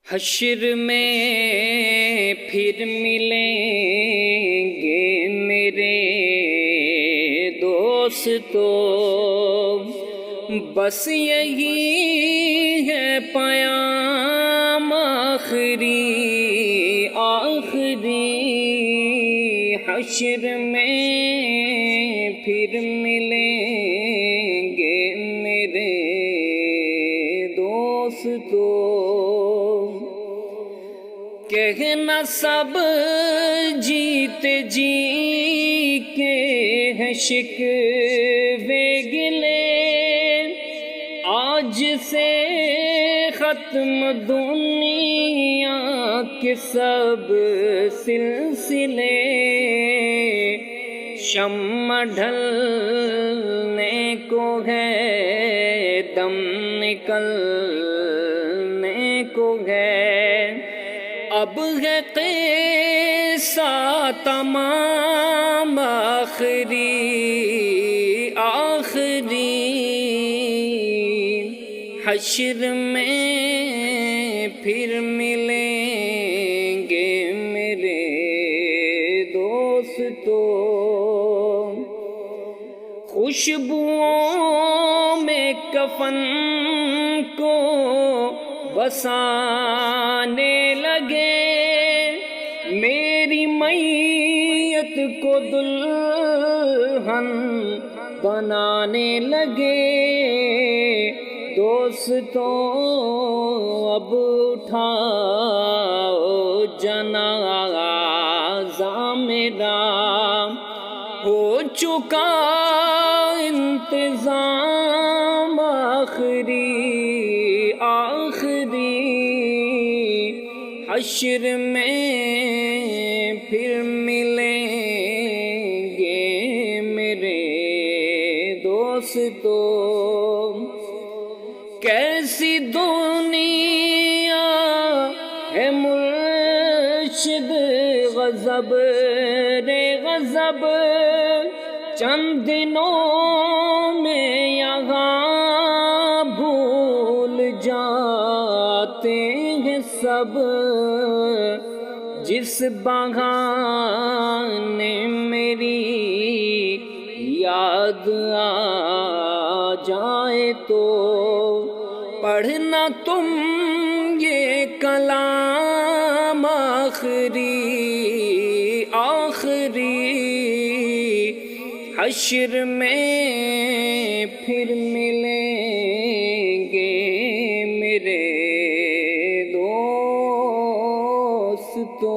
حشر میں پھر ملیں گے میرے دوستو، بس یہی ہے پیام آخری حشر میں پھر ملیں گے میرے دوستو، کہنا سب جیتے جی کے ہیں شکوے گلے، آج سے ختم دنیا کے سب سلسلے، شمع ڈھلنے کو ہے دم نکلنے کو ہے، اب ہے قصہ تمام آخری حشر میں پھر ملیں گے میرے دوستو، خوشبوؤں میں کفن کو بسانے لگے، میری میت کو دلہن بنانے لگے، دوستو اب اٹھاؤ جنازہ میرا، ہو چکا انتظام آخری حشر میں پھر ملیں گے میرے دوستو، کیسی دنیا ہے مرشد غضب رے غضب، چند دنوں میں یہاں بھول جاتے ہیں سب، جس بہانے میری یاد آ جائے تو پڑھنا تم یہ کلام آخری حشر میں پھر ملیں گے میرے دوستو۔